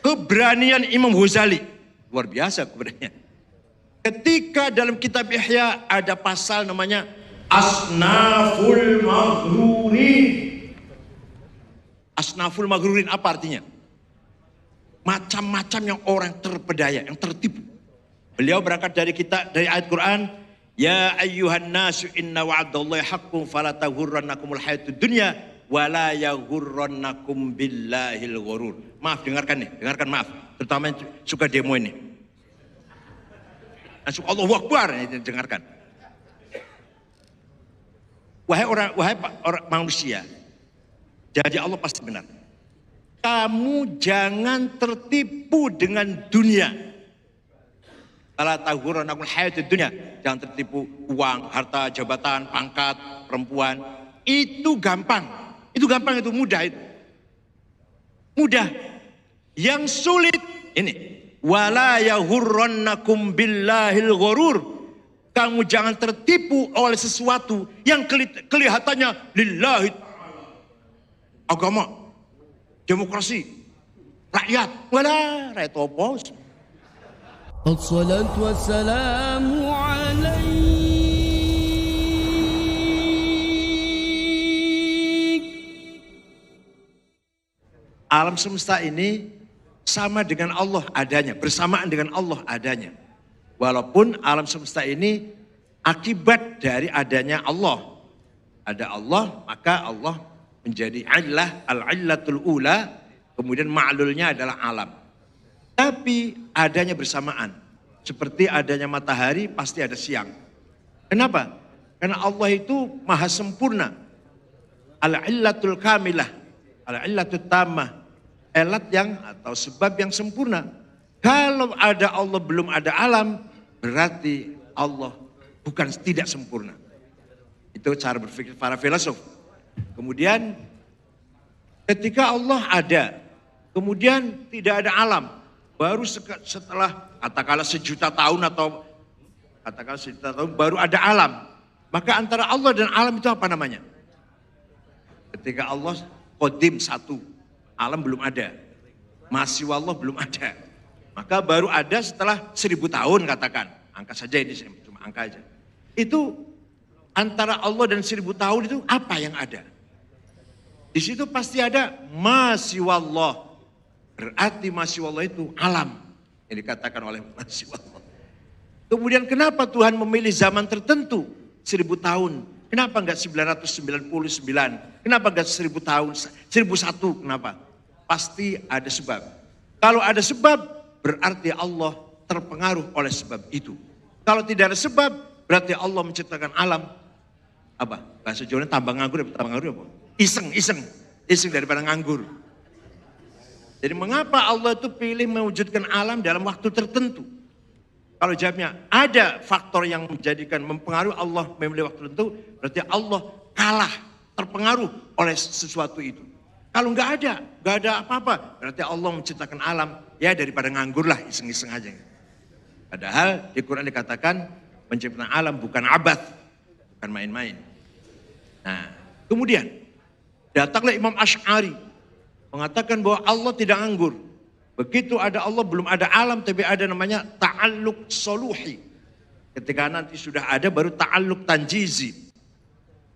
keberanian Imam Ghazali. Luar biasa keberanian. Ketika dalam kitab Ihya ada pasal namanya Asnaful Maghrurin. Asnaful Maghrurin apa artinya? Macam-macam yang orang terpedaya, yang tertipu. Beliau berangkat dari ayat Quran, ya ayyuhan nasu inna wa'dallahi haqqun fala taghurrannakumul hayatud dunya wala yaghurrannakum billahil ghurur. Maaf, dengarkan maaf. Terutama yang suka demo ini. Langsung Allahu Akbar, dengarkan. Wahai orang manusia, jadi Allah pasti benar. Kamu jangan tertipu dengan dunia. Fala taghurrannakumul hayatud dunya. Jangan tertipu uang, harta, jabatan, pangkat, perempuan. Itu gampang. Itu mudah itu. Mudah. Yang sulit ini. Wala yaghurrannakum billahil ghurur. Kamu jangan tertipu oleh sesuatu yang kelihatannya lillahi agama, demokrasi, rakyat. Wala rakyat apa? Assalatu wassalamu alaik. Alam semesta ini sama dengan Allah adanya, bersamaan dengan Allah adanya. Walaupun alam semesta ini akibat dari adanya Allah. Ada Allah, maka Allah menjadi illah, al-illatul ula, kemudian ma'lulnya adalah alam. Tapi adanya bersamaan. Seperti adanya matahari pasti ada siang. Kenapa? Karena Allah itu maha sempurna. Al-illatul kamilah, al-illatul tammah. Elat yang atau sebab yang sempurna. Kalau ada Allah belum ada alam, berarti Allah bukan tidak sempurna. Itu cara berpikir para filosof. Kemudian ketika Allah ada, kemudian tidak ada alam, baru setelah katakanlah sejuta tahun atau katakanlah sejuta tahun baru ada alam. Maka antara Allah dan alam itu apa namanya? Ketika Allah qadim satu, alam belum ada, masih Allah belum ada. Maka baru ada setelah 1000 tahun katakan. Angka saja ini cuma angka aja. Itu antara Allah dan 1000 tahun itu apa yang ada? Di situ pasti ada masih Allah. Berarti masih Allah itu alam. Yang dikatakan oleh masih Allah. Kemudian kenapa Tuhan memilih zaman tertentu 1000 tahun? Kenapa enggak 999? Kenapa enggak 1000 tahun? 1001 kenapa? Pasti ada sebab. Kalau ada sebab, berarti Allah terpengaruh oleh sebab itu. Kalau tidak ada sebab, berarti Allah menciptakan alam. Apa? Bahasa Jawanya tambah nganggur apa? Iseng daripada nganggur. Jadi mengapa Allah itu pilih mewujudkan alam dalam waktu tertentu? Kalau jawabnya ada faktor yang menjadikan mempengaruhi Allah memilih waktu tertentu, berarti Allah kalah, terpengaruh oleh sesuatu itu. Kalau nggak ada apa-apa, berarti Allah menciptakan alam, ya daripada nganggur lah, iseng-iseng aja. Padahal di Quran dikatakan menciptakan alam bukan abad, bukan main-main. Nah, kemudian datanglah Imam Asy'ari mengatakan bahwa Allah tidak nganggur. Begitu ada Allah belum ada alam, tapi ada namanya ta'alluq soluhi. Ketika nanti sudah ada baru ta'alluq tanjizi.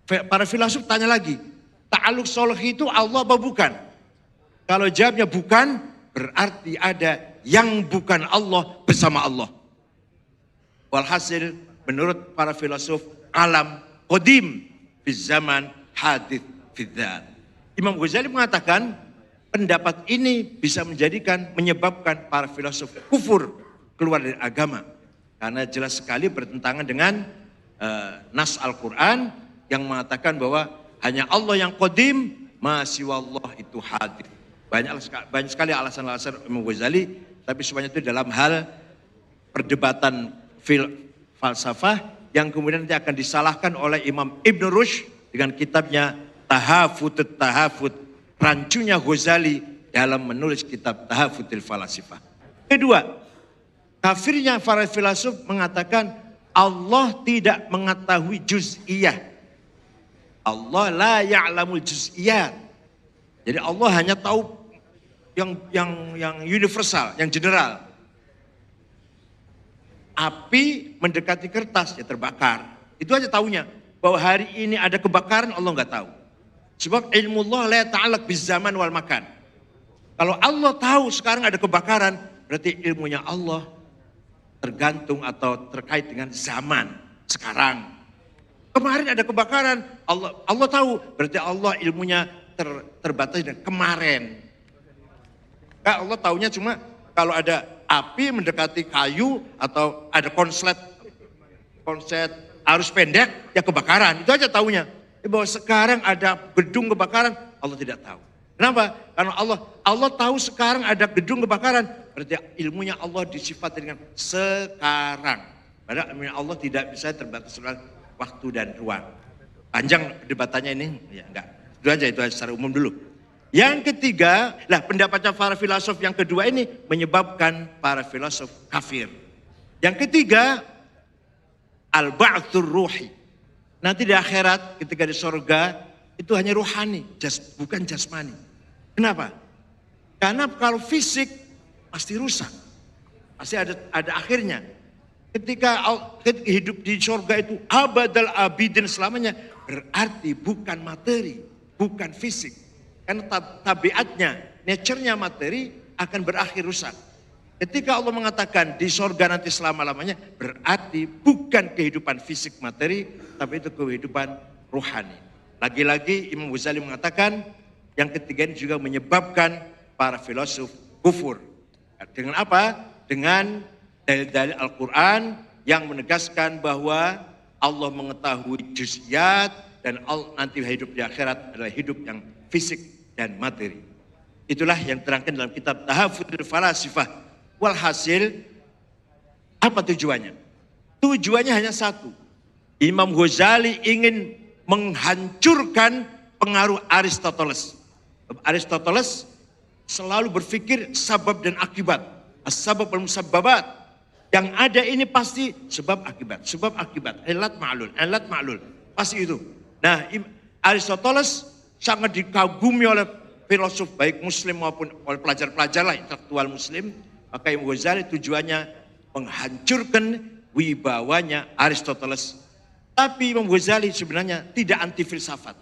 Para filosof tanya lagi, ta'alluq soluhi itu Allah apa bukan? Kalau jawabnya bukan, berarti ada yang bukan Allah bersama Allah. Walhasil menurut para filosof alam qadim fi zaman hadith fi dzat. Imam Ghazali mengatakan pendapat ini bisa menyebabkan para filosof kufur, keluar dari agama. Karena jelas sekali bertentangan dengan nas Al-Quran yang mengatakan bahwa hanya Allah yang qadim, masih Allah itu hadith. Banyak sekali alasan-alasan Imam Ghazali, tapi semuanya itu dalam hal perdebatan falsafah yang kemudian nanti akan disalahkan oleh Imam Ibn Rushd dengan kitabnya Tahafutut Tahafut, rancunya Ghazali dalam menulis kitab Tahafutil Falasifah. Kedua, kafirnya para filosof mengatakan Allah tidak mengetahui juz'iyah. Allah la ya'lamul juz'iyat. Jadi Allah hanya tahu yang universal, yang general. Api mendekati kertas ya terbakar. Itu aja taunya. Bahwa hari ini ada kebakaran Allah nggak tahu. Sebab ilmu Allah la ta'alaq bizaman wal makan. Kalau Allah tahu sekarang ada kebakaran, berarti ilmunya Allah tergantung atau terkait dengan zaman sekarang. Kemarin ada kebakaran, Allah tahu, berarti Allah ilmunya terbatas dengan kemarin. Nah, Allah taunya cuma kalau ada api mendekati kayu atau ada konslet arus pendek, ya kebakaran. Itu aja taunya. Bahwa sekarang ada gedung kebakaran, Allah tidak tahu. Kenapa? Karena Allah tahu sekarang ada gedung kebakaran, berarti ilmunya Allah disifati dengan sekarang. Padahal ilmunya Allah tidak bisa terbatas oleh waktu dan ruang. Panjang perdebatannya ini, ya enggak. Itu aja secara umum dulu. Yang ketiga, pendapatnya para filosof yang kedua ini menyebabkan para filosof kafir. Yang ketiga, al-ba'tsur ruhi. Nanti di akhirat ketika di surga itu hanya rohani, bukan jasmani. Kenapa? Karena kalau fisik pasti rusak. Pasti ada akhirnya. Ketika hidup di surga itu abadal abidin selamanya, berarti bukan materi, bukan fisik. Karena tabiatnya, nature-nya materi akan berakhir rusak. Ketika Allah mengatakan di surga nanti selama-lamanya, berarti bukan kehidupan fisik materi, tapi itu kehidupan rohani. Lagi-lagi Imam Ghazali mengatakan, yang ketiga ini juga menyebabkan para filosof kufur. Dengan apa? Dengan dalil-dalil Al-Quran yang menegaskan bahwa Allah mengetahui juz'iyat dan nanti hidup di akhirat adalah hidup yang fisik dan materi. Itulah yang terangkan dalam kitab Tahaffudzul Falasifah. Walhasil, apa tujuannya? Tujuannya hanya satu. Imam Ghazali ingin menghancurkan pengaruh Aristoteles. Aristoteles selalu berpikir sabab dan akibat. As-sabab wal musabbabat. Yang ada ini pasti sebab akibat. Sebab akibat. Ilat ma'lul. Pasti itu. Nah, Aristoteles sangat dikagumi oleh filosof baik muslim maupun oleh pelajar-pelajar lah intelektual muslim. Maka Imam Ghazali tujuannya menghancurkan wibawanya Aristoteles. Tapi Imam Ghazali sebenarnya tidak anti filsafat.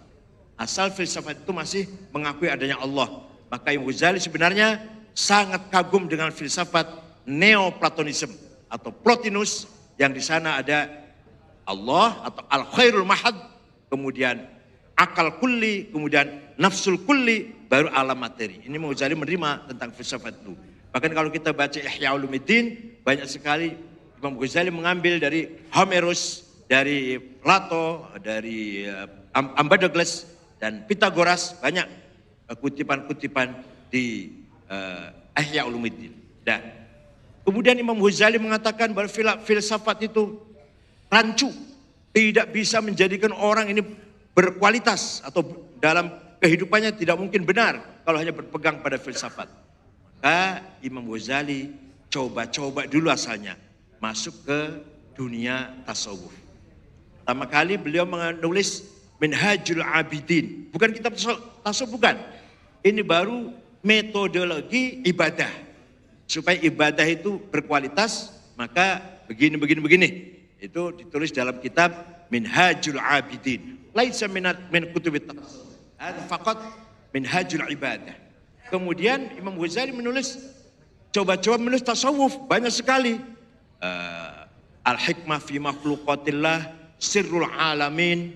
Asal filsafat itu masih mengakui adanya Allah. Maka Imam Ghazali sebenarnya sangat kagum dengan filsafat Neoplatonisme atau Plotinus yang di sana ada Allah atau al-khairul mahad, kemudian akal kulli, kemudian nafsul kulli, baru alam materi. Ini Imam Ghazali menerima tentang filsafat itu. Bahkan kalau kita baca Ihya Ulumuddin, banyak sekali Imam Ghazali mengambil dari Homerus, dari Plato, dari Empedokles dan Pythagoras, banyak kutipan-kutipan di Ihya Ulumuddin. Dan kemudian Imam Ghazali mengatakan bahwa filsafat itu rancu, tidak bisa menjadikan orang ini berkualitas atau dalam kehidupannya tidak mungkin benar kalau hanya berpegang pada filsafat. Maka Imam Ghazali coba-coba dulu asalnya masuk ke dunia tasawuf. Pertama kali beliau menulis Minhajul Abidin. Bukan kitab tasawuf, bukan. Ini baru metodologi ibadah. Supaya ibadah itu berkualitas, maka begini. Itu ditulis dalam kitab Minhajul Abidin. Laisa min kutubit tasawuf. Ada faqat Minhajul Ibadah. Kemudian Imam Ghazali coba-coba menulis tasawuf banyak sekali. Al-Hikmah fi Makhluqatillah, Sirrul Alamin,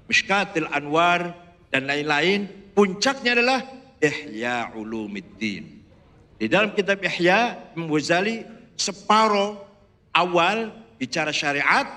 Mishkatil Anwar, dan lain-lain. Puncaknya adalah Ihya Ulumuddin. Di dalam kitab Ihya, Imam Ghazali separuh awal bicara syariat,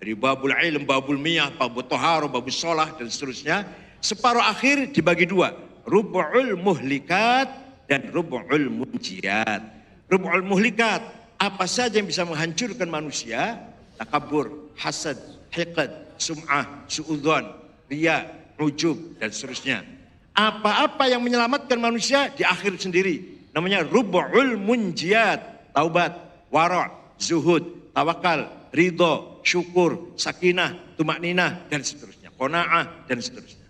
dari babul ilm, babul miyah, babul toharo, babul sholah, dan seterusnya. Separuh akhir dibagi dua. Rub'ul muhlikat dan rub'ul munjiat. Rub'ul muhlikat, apa saja yang bisa menghancurkan manusia, takabur, hasad, hiqad, sum'ah, su'udhan, riya, ujub, dan seterusnya. Apa-apa yang menyelamatkan manusia di akhir sendiri, namanya rub'ul munjiat, taubat, wara', zuhud, tawakal, ridho, syukur, sakinah, tumakninah, dan seterusnya. Qanaah, dan seterusnya.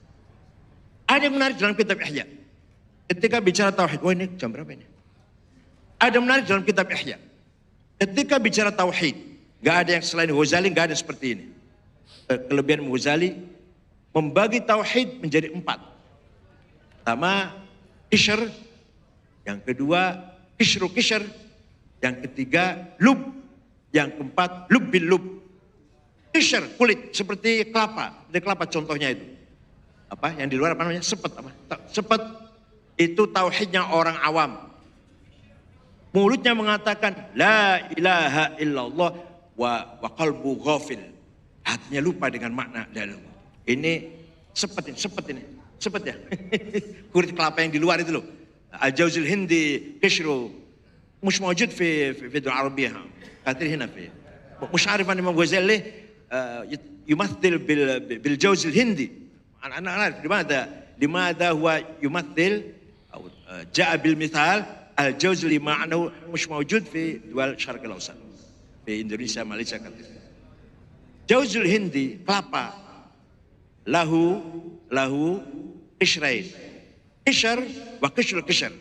Ada yang menarik dalam kitab Ihya. Ketika bicara tauhid, wah ini jam berapa ini? Ada menarik dalam kitab Ihya. Ketika bicara tauhid, gak ada yang selain Ghazali, gak ada seperti ini. Kelebihan Ghazali membagi tauhid menjadi 4. Pertama, kishr. Yang kedua, kishr. Yang ketiga, lub. Yang keempat, lub bil lub. Kishr, kulit, seperti kelapa. Seperti kelapa contohnya itu. Apa? Yang di luar apa namanya? Sepet. Apa? Sepet itu tauhidnya orang awam. Mulutnya mengatakan, la ilaha illallah wa qalbu ghafil. Hatinya lupa dengan makna dari Allah. Ini sepet ini. Sepet ya. Kulit kelapa yang di luar itu loh. الجوز الهندي قشره مش موجود في الدول العربية كثير هنا في مش عارف أنا الإمام غزالي يمثل بالجوز الهندي أنا أعرف لماذا هو يمثل أو جاء بالمثال الجوز اللي معناه مش موجود في دول الشرق الأوسط في إندونيسيا ماليزيا كثير جوز الهندي kelapa له قشرين قشر وقشر القشر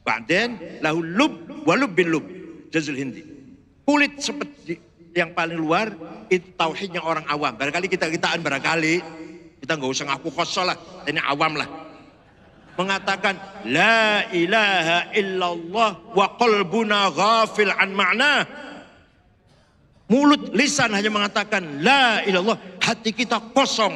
بعدين له اللب ولب اللب جوز الهندي kulit seperti yang paling luar itu tauhidnya orang awam. Barangkali kita-kitaan barangkali kita nggak usah ngaku khosoh lah, ini awam lah. Mengatakan la ilaha illallah wa qalbuna ghafil an ma'na. Mulut lisan hanya mengatakan la ilallah, hati kita kosong,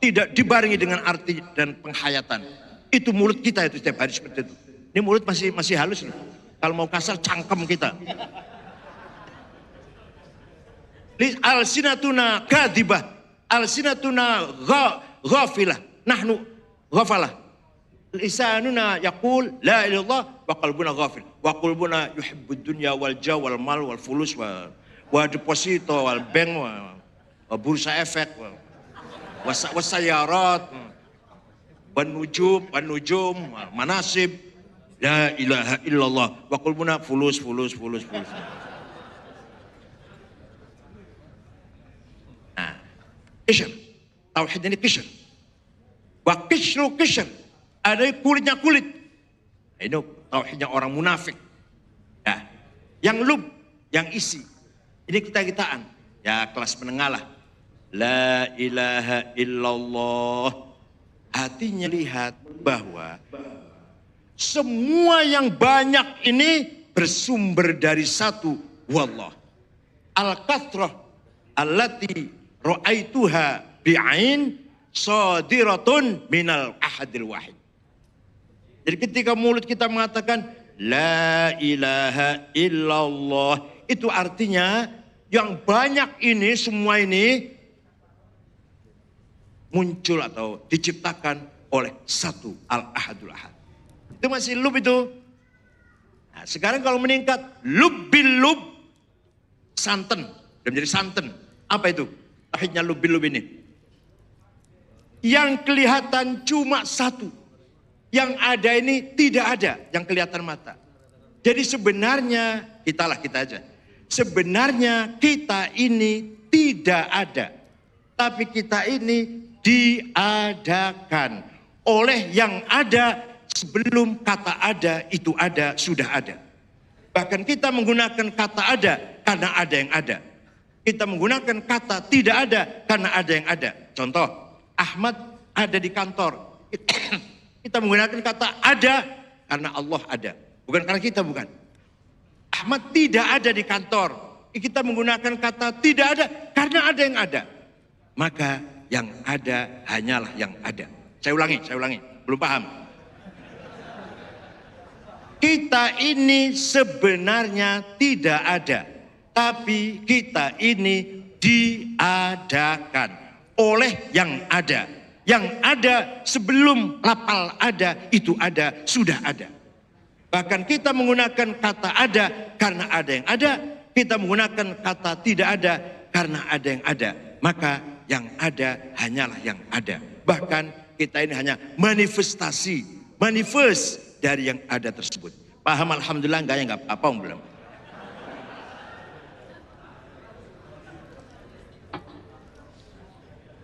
tidak dibarengi dengan arti dan penghayatan. Itu mulut kita itu setiap hari seperti itu. Ini mulut masih halus nih. Kalau mau kasar cangkem kita. Al-sinatuna kadibah. Al-sinatuna ghafilah. Nahnu ghafalah. Lisanuna yaqul la ilallah wa qalbuna ghafil. Wa qalbuna yuhibbud dunya wal jaw wal mal wal fulus wa deposito wal bank wa bursa efek wa sayarat. Wanujum, manasib, la ilaha illallah, wa qulbuna fulus. Nah, kishr, tauhid ini kishr. Wa kishr, ada kulitnya kulit. Ini tauhidnya orang munafik. Ya, yang lub, yang isi. Ini kita-kitaan. Ya, kelas menengah lah. La ilaha illallah. Hatinya lihat bahwa semua yang banyak ini bersumber dari satu wallah. Al-kathrah allati ra'aituha bi'ain sadiratun minal ahadil wahid. Jadi ketika mulut kita mengatakan la ilaha illallah, itu artinya yang banyak ini, semua ini muncul atau diciptakan oleh satu al-ahadul ahad. Itu masih lub itu. Nah, sekarang kalau meningkat lub bil lub, santen, sudah menjadi santen. Apa itu? Tauhidnya lub bil lub ini. Yang kelihatan cuma satu. Yang ada ini tidak ada yang kelihatan mata. Jadi sebenarnya kita aja. Sebenarnya kita ini tidak ada. Tapi kita ini diadakan oleh yang ada sebelum kata ada itu ada, sudah ada. Bahkan kita menggunakan kata ada karena ada yang ada. Kita menggunakan kata tidak ada karena ada yang ada. Contoh, Ahmad ada di kantor. Kita menggunakan kata ada karena Allah ada. Bukan karena kita, bukan. Ahmad tidak ada di kantor. Kita menggunakan kata tidak ada karena ada yang ada. Maka yang ada hanyalah yang ada. Saya ulangi, belum paham. Kita ini sebenarnya tidak ada, tapi kita ini diadakan oleh yang ada. Yang ada sebelum lapal ada, itu ada, sudah ada. Bahkan kita menggunakan kata ada karena ada yang ada, kita menggunakan kata tidak ada karena ada yang ada. Maka yang ada hanyalah yang ada. Bahkan kita ini hanya manifest dari yang ada tersebut. Paham alhamdulillah enggak ya, enggak apa-apa belum.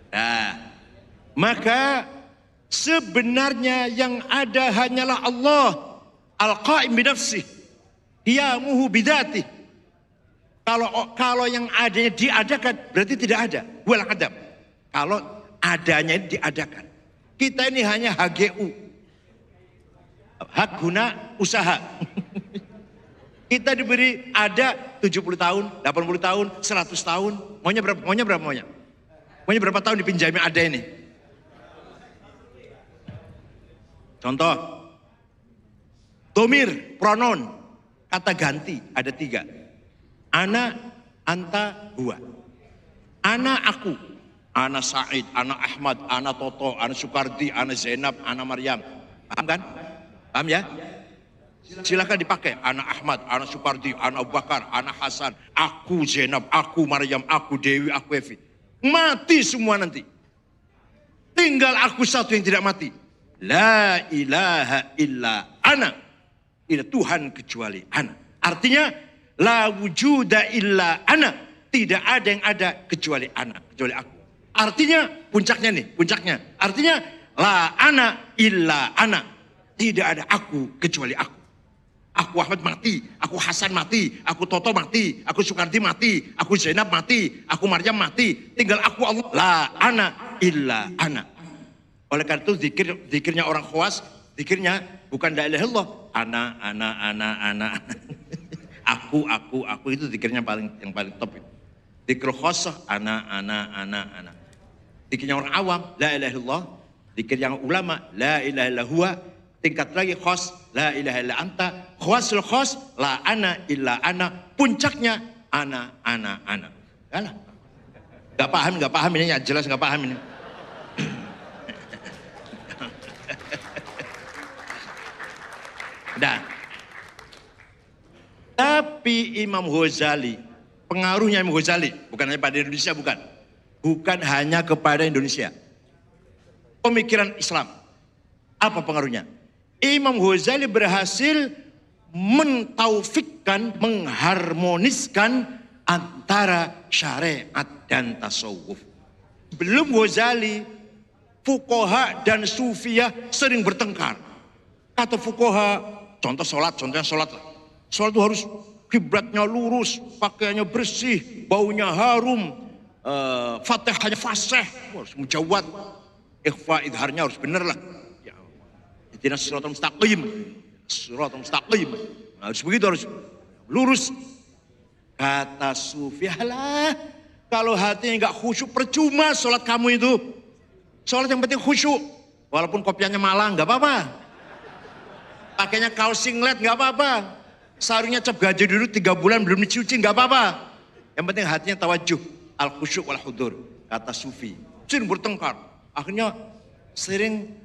Nah, maka Sebenarnya yang ada hanyalah Allah. Al-Qaim binafsih. Qiyamuhu bidatih. Kalau yang adanya diadakan, berarti tidak ada. Wal adam. Kalau adanya diadakan. Kita ini hanya HGU. Hak guna usaha. Kita diberi ada 70 tahun, 80 tahun, 100 tahun. Maunya berapa? Maunya berapa tahun dipinjami ada ini? Contoh. Domir, pronoun, kata ganti ada 3. Ana, anta, huwa. Ana, aku. Ana Said, ana Ahmad, ana Toto, ana Sukardi, ana Zainab, ana Maryam. Paham kan? Paham ya? Silakan dipakai. Ana Ahmad, ana Sukardi, ana Abu Bakar, ana Hasan, aku Zainab, aku Maryam, aku Dewi, aku Evi. Mati semua nanti. Tinggal aku satu yang tidak mati. La ilaha illa ana. Tidak Tuhan kecuali ana. Artinya la wujuda illa ana. Tidak ada yang ada kecuali ana, kecuali aku. Artinya puncaknya nih, puncaknya. Artinya la ana illa ana. Tidak ada aku kecuali aku. Aku Ahmad mati, aku Hasan mati, aku Toto mati, aku Sukardi mati, aku Zainab mati, aku Maryam mati. Tinggal aku Allah. La ana illa ana. Oleh karena itu zikirnya orang khawas, zikirnya bukan la ilaha illallah. Ana. Aku itu zikirnya yang paling top. Zikir khasah ana. Zikirnya orang awam, la ilaha illallah. Zikir yang ulama, la ilaha illa huwa. Tingkat lagi khas, la ilaha illa anta. Khawasul khas, la ana illa ana. Puncaknya ana. Alah. Gak paham ini, ya jelas gak paham ini. Dan tapi Imam Ghazali, pengaruhnya Imam Ghazali, bukan hanya pada Indonesia, bukan hanya kepada Indonesia. Pemikiran Islam, apa pengaruhnya? Imam Ghazali berhasil mentaufikkan, mengharmoniskan antara syariat dan tasawuf. Belum Ghazali, fuqaha dan sufiyah sering bertengkar. Kata fuqaha, contohnya sholat lah. Sholat itu harus kiblatnya lurus, pakaiannya bersih, baunya harum, fatihahnya fasih, harus mujawad, ikhfa idharnya harus bener lah. Ihdinas siratal mustaqim, harus begitu, harus lurus. Kata sufi, alah, kalau hatinya nggak khusyuk percuma sholat kamu itu. Sholat yang penting khusyuk, walaupun kopiannya malang nggak apa-apa. Pakainya kaos singlet nggak apa-apa. Sarungnya cap gaji dulu 3 bulan belum dicuci nggak apa-apa. Yang penting hatinya tawajuh, al khusyuk wal hudur. Kata sufi, sering bertengkar. Akhirnya sering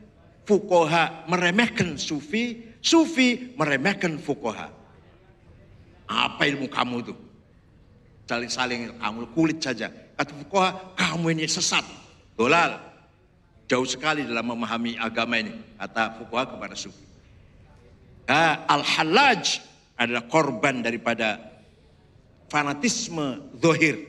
fuqaha meremehkan sufi, sufi meremehkan fuqaha. Apa ilmu kamu tuh? Saling kamu kulit saja. Kata fuqaha, kamu ini sesat, dolal. Jauh sekali dalam memahami agama ini. Kata fuqaha kepada sufi. Al-Hallaj adalah korban daripada fanatisme zahir.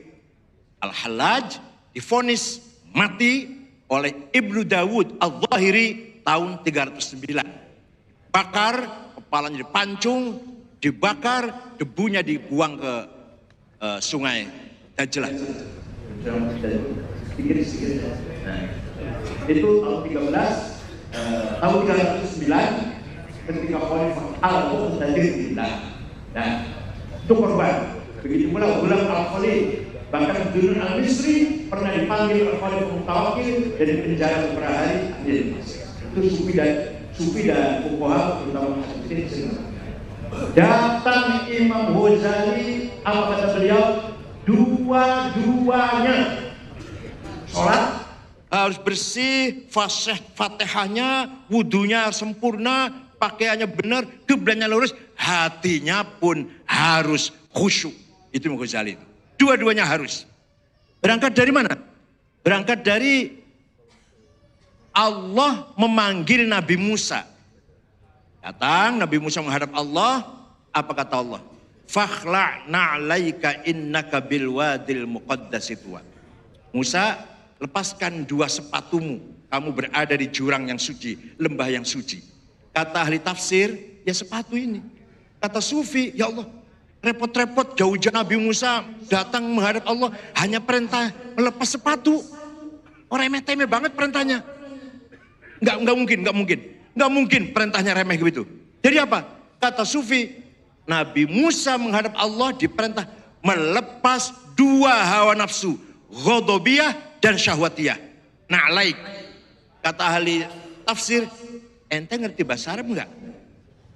Al-Hallaj divonis mati oleh Ibnu Dawud Al-Zahiri tahun 309. Bakar, kepalanya dipancung, dibakar, debunya dibuang ke sungai Dajlah. Nah, itu tahun 13, tahun 309 ketika Khalifah Al-Muqtadir bilang. Nah, itu korban. Begitu pula Ghulam Al-Khalid, bahkan Dunun Al-Misri pernah dipanggil Al-Khalifah Mutawakil dan dipenjara beberapa hari. Itu sufi dan fuqaha terutama hadis. Datang Imam Ghazali, apa kata beliau? Dua-duanya sholat harus bersih, fatihahnya, wudunya sempurna, pakaiannya benar, kiblatnya lurus, hatinya pun harus khusyuk. Itu Imam Ghazali. Dua-duanya harus. Berangkat dari mana? Berangkat dari Allah memanggil Nabi Musa. Datang Nabi Musa menghadap Allah, apa kata Allah? Fakhla' na'laika innaka bil wadil muqaddasi tuwa. Musa, lepaskan 2 sepatumu. kamu berada di jurang yang suci, lembah yang suci. Kata ahli tafsir, ya sepatu ini. Kata sufi, ya Allah, repot-repot jauh-jauh Nabi Musa datang menghadap Allah, hanya perintah melepas sepatu. Orang remeh-temeh banget perintahnya. Nggak mungkin perintahnya remeh begitu. Jadi apa? Kata sufi, Nabi Musa menghadap Allah diperintah melepas dua hawa nafsu, ghadabiyah dan syahwatiyah. Na'laik. Kata ahli tafsir, ente ngerti bahasa Arab enggak?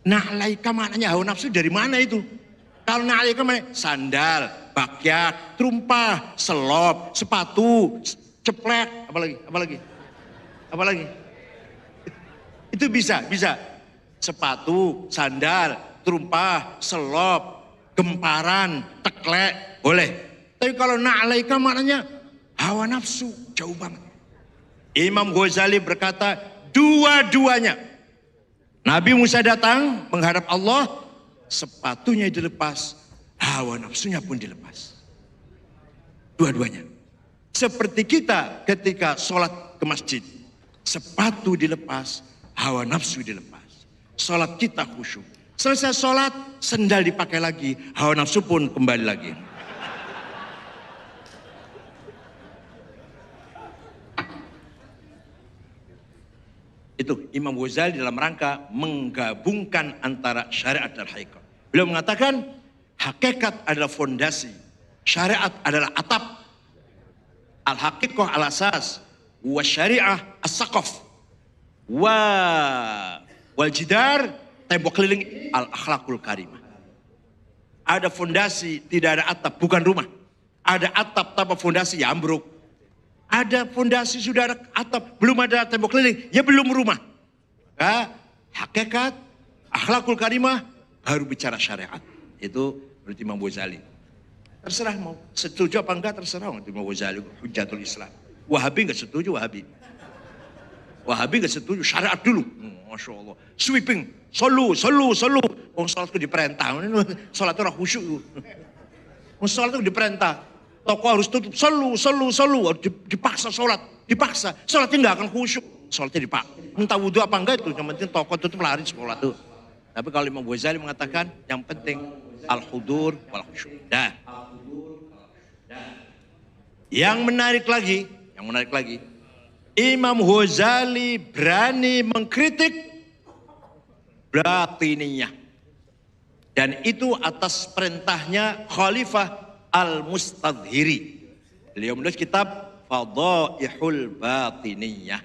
Na'laika maknanya hawa nafsu dari mana itu? Kalau na'laika maknanya sandal, bakyat, trumpah, selop, sepatu, ceplek, apa lagi? Itu bisa. Sepatu, sandal, trumpah, selop, gemparan, teklek, boleh. Tapi kalau na'laika maknanya hawa nafsu, jauh banget. Imam Ghazali berkata, dua-duanya. Nabi Musa datang menghadap Allah, sepatunya dilepas, hawa nafsunya pun dilepas. Dua-duanya. Seperti kita ketika sholat ke masjid, sepatu dilepas, hawa nafsu dilepas. Sholat kita khusyuk. Selesai sholat, sendal dipakai lagi, hawa nafsu pun kembali lagi. Itu Imam Ghazali dalam rangka menggabungkan antara syariat dan hakikat. Beliau mengatakan hakikat adalah fondasi, syariat adalah atap, al-haqiqah al-asas, wa syariah as-saqaf, wal jidar tembok keliling al-akhlaqul karimah. Ada fondasi, tidak ada atap, bukan rumah. Ada atap tanpa fondasi, ya ambruk. Ada fondasi, sudah ada atap, belum ada tembok keliling, ya belum rumah. Hakikat, akhlakul karimah, baru bicara syariat. Itu berarti Imam Ghazali. Terserah mau setuju apa enggak, terserah Imam Ghazali, Hujjatul Islam. Wahabi enggak setuju, Wahabi enggak setuju, syariat dulu. Masya Allah. Sweeping, solu. Wong sholat itu diperintah. Sholat itu orang khusyuk. Wong sholat itu diperintah. Toko harus tutup, solu. Dipaksa sholat. Sholatnya enggak akan khusyuk. Sholatnya dipaksa. Entah wudhu apa enggak itu. Yang penting toko tutup lari sholat itu. Tapi kalau Imam Ghazali mengatakan yang penting al-hudur wal khusyuk. Yang menarik lagi. Imam Ghazali berani mengkritik batiniyah. Dan itu atas perintahnya Khalifah Al-Mustadhiri. Beliau menulis kitab Fadaihul Batiniyah.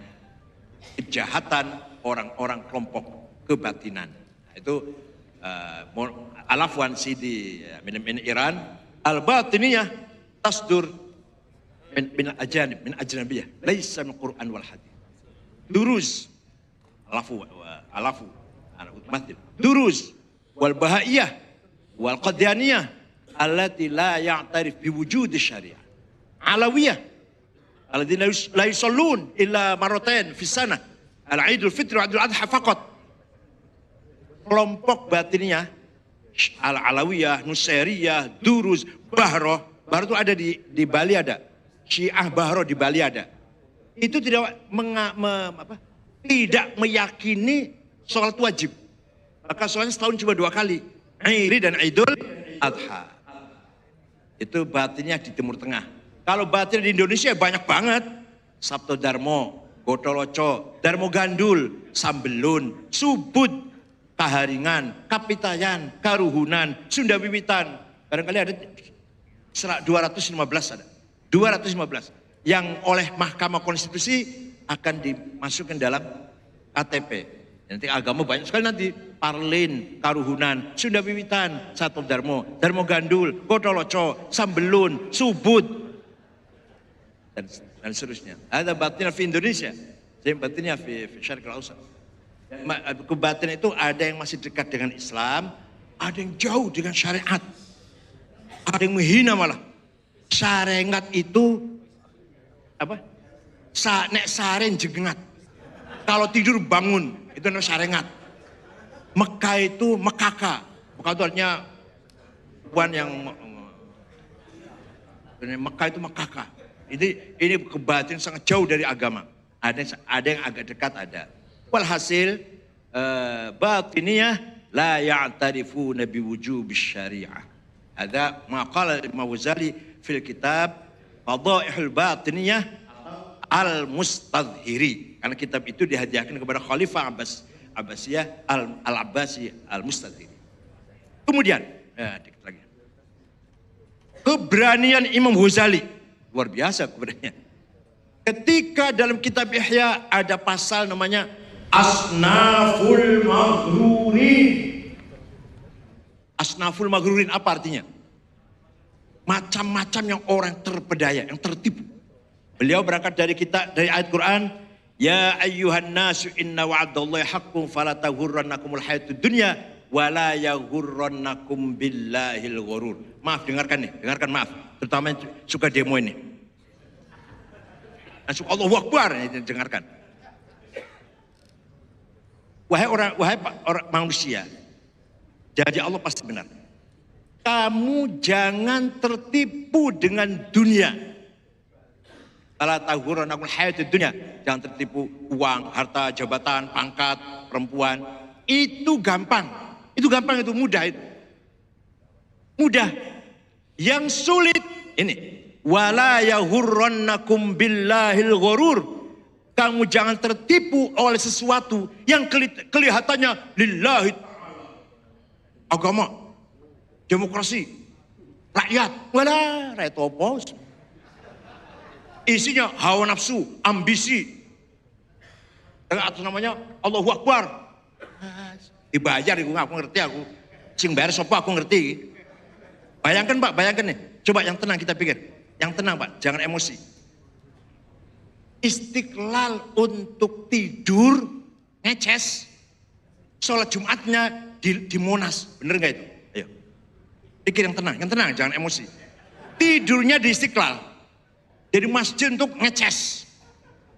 Kejahatan orang-orang kelompok kebatinan. Itu Al-Afwan Sidi min Iran. Al-Batiniyah tasdur min ajnabiyah. Laisa min Quran wal hadith. Durus. Alafu. Durus. Wal bahaiyah. Wal qadyaniyah. Allati la ya'tarif biwujudi syariah. Alawiyah. Alladzina la yusallun illa marratain fi sanah. Al-Aidul Fitri wa Idul Adha faqat. Kelompok batinnya Al-Alawiyah, Nusairiyah, Duruz, Bahroh. Bahroh itu ada di Bali ada. Syiah Bahroh di Bali ada. Itu tidak tidak meyakini sholat wajib. Maka sholatnya setahun cuma 2 kali. Iri dan Idul Adha. Itu batinnya di Timur Tengah. Kalau batin di Indonesia banyak banget. Sabto Darmo, Gotoloco, Darmo Gandul, Sambelun, Subud, Kaharingan, Kapitayan, Karuhunan, Sunda Wiwitan. Barangkali ada 215 ada. 215. Yang oleh Mahkamah Konstitusi akan dimasukkan dalam KTP. Nanti agama banyak sekali nanti. Parlin, Karuhunan, Sunda Wiwitan, Sabto Darmo, Darmo Gandul, Gotoloco, Sambelun, Subud, dan seterusnya. Ada batinnya di Indonesia, jadi batinnya di Syarqil Ausat. Kebatinan itu ada yang masih dekat dengan Islam, ada yang jauh dengan syariat, ada yang menghina malah. Sarengat itu apa? Nek saren jengat. Kalau tidur bangun, itu namanya sarengat. Mekah itu mekaka. Mekah itu artinya buan yang Mekah itu mekaka. Ini kebatinan sangat jauh dari agama. Ada yang agak dekat ada. Walhasil batiniyah la ya'tarifuna biwujubis syariah. Ada maqala Imam Ghazali fil kitab Fadaihul Batiniyah Al-Mustadhiri. Karena kitab itu dihadiahkan kepada Khalifah Abbasiyah Al-Abbasi Al-Mustadhiri. Kemudian, dikit lagi. Keberanian Imam Ghazali luar biasa keberanian. Ketika dalam kitab Ihya ada pasal namanya Asnaful Maghrurin. Asnaful Maghrurin apa artinya? Macam-macam yang orang terpedaya, yang tertipu. Beliau berangkat dari ayat Quran, ya ayyuhan nasu inna wa'dallahi haqqun fala taghurrannakumul hayatud dunya wala yaghurrannakum billahil ghurur. Maaf, dengarkan maaf. Terutama yang suka demo ini. Masuk Allahu Akbar, ini dengarkan. Wahai orang manusia, janji Allah pasti benar. Kamu jangan tertipu dengan dunia. Ala taghurrannakumul hayatud dunya. Jangan tertipu uang, harta, jabatan, pangkat, perempuan. Itu gampang. Itu gampang, itu mudah itu. Mudah. Yang sulit ini. Wala yaghurrannakum billahil ghurur. Kamu jangan tertipu oleh sesuatu yang kelihatannya lillahi agama, demokrasi, rakyat. Wala, rakyat apa? Isinya hawa nafsu, ambisi. Atau namanya Allahu Akbar. Dibayar aku ngerti aku. Sing bayar sapa aku ngerti. Bayangkan Pak, bayangkan nih. Coba yang tenang kita pikir. Yang tenang Pak, jangan emosi. Istiqlal untuk tidur ngeces. Sholat Jumatnya di Monas, bener nggak itu? Ayo, pikir yang tenang, jangan emosi. Tidurnya di Istiqlal, jadi masjid untuk ngeces,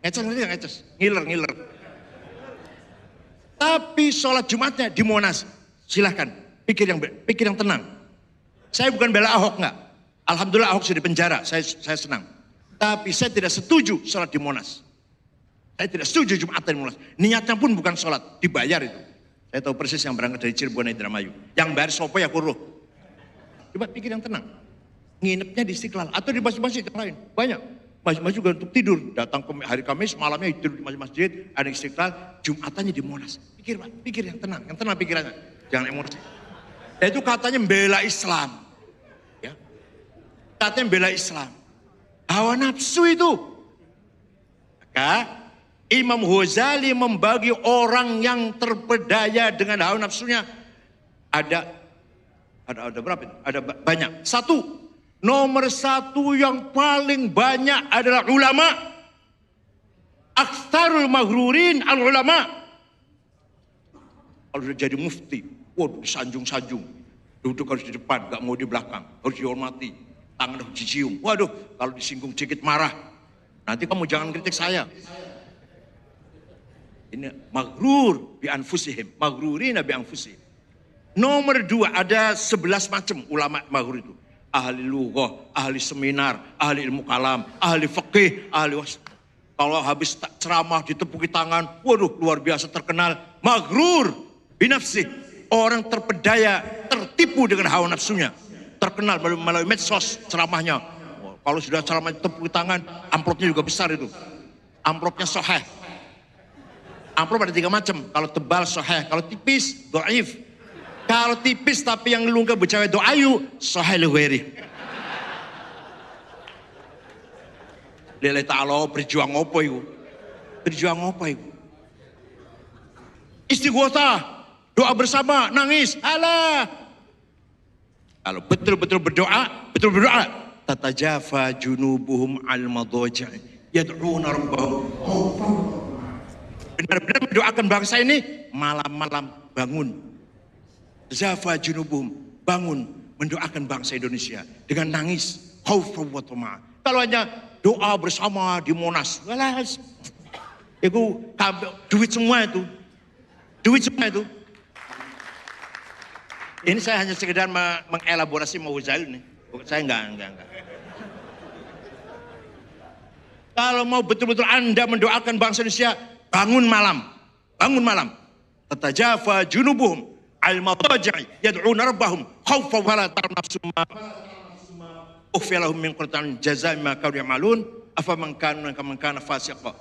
ngiler. Tapi sholat Jumatnya di Monas, silahkan. Pikir yang tenang. Saya bukan bela Ahok nggak. Alhamdulillah Ahok sudah di penjara, saya senang. Tapi saya tidak setuju sholat di Monas. Saya tidak setuju Jumatan di Monas. Niatnya pun bukan sholat, dibayar itu. Saya tahu persis yang berangkat dari Cirebon Indramayu. Yang bayar sopo ya kuruh. Coba pikir yang tenang. Nginepnya di Istiqlal atau di masjid-masjid yang lain. Banyak. Masjid-masjid juga untuk tidur. Datang ke hari Kamis, malamnya tidur di masjid. Ada Istiqlal, Jumatannya di Monas. Pikir Pak, pikir yang tenang pikirannya. Jangan emosi. Dan itu katanya membela Islam. Ya. Katanya membela Islam. Hawa nafsu itu. Maka Imam Ghazali membagi orang yang terpedaya dengan hawa nafsunya. Ada berapa itu? Ada banyak. Nomor satu yang paling banyak adalah ulama. Aktsarul maghrurin al ulama. Kalau sudah jadi mufti, waduh disanjung-sanjung. Duduk harus di depan, gak mau di belakang, harus dihormati. Tangan harus dicium. Waduh, kalau disinggung sedikit marah. Nanti kamu jangan kritik saya. Ini maghrur bi anfusihim, maghrurina bi anfusihim. Nomor 2 ada 11 macam ulama maghrur itu. Ahli lughah, ahli seminar, ahli ilmu kalam, ahli fikih, ahli kalau habis ceramah ditepuki tangan, waduh luar biasa terkenal. Maghrur bi nafsih. Orang terpedaya, tertipu dengan hawa nafsunya. Terkenal melalui medsos ceramahnya. Kalau sudah ceramah tepuk tangan, amplopnya juga besar itu. Amplopnya sahih. Amplop ada 3 macam. Kalau tebal sahih, kalau tipis dhaif. Kalau tipis tapi yang lunga becawe doayu sahih luweri. Lillahi ta'ala berjuang apa itu? Berjuang apa itu? Istighotsah, doa bersama, nangis. Alah. Kalau betul-betul berdoa, tatajafa junubuhum al-madaji' yad'una rabbahum. Benar-benar mendoakan bangsa ini malam-malam bangun. Zafa junubuhum, bangun mendoakan bangsa Indonesia dengan nangis, khaufan wa tama'a. Kalau hanya doa bersama di Monas, walas. Itu duit semua itu. Ini saya hanya sekedar mengelaborasi Ghazali nih. Saya enggak. Kalau mau betul-betul Anda mendoakan bangsa Indonesia, bangun malam. Bangun malam. Tatajafa junubuhum al-madaji'i yad'una rabbahum khawfan wa la tarnafsum ma ukhfiyalahum min qurtan jazaa'i ma kanu ya'malun afaman kana fasiqa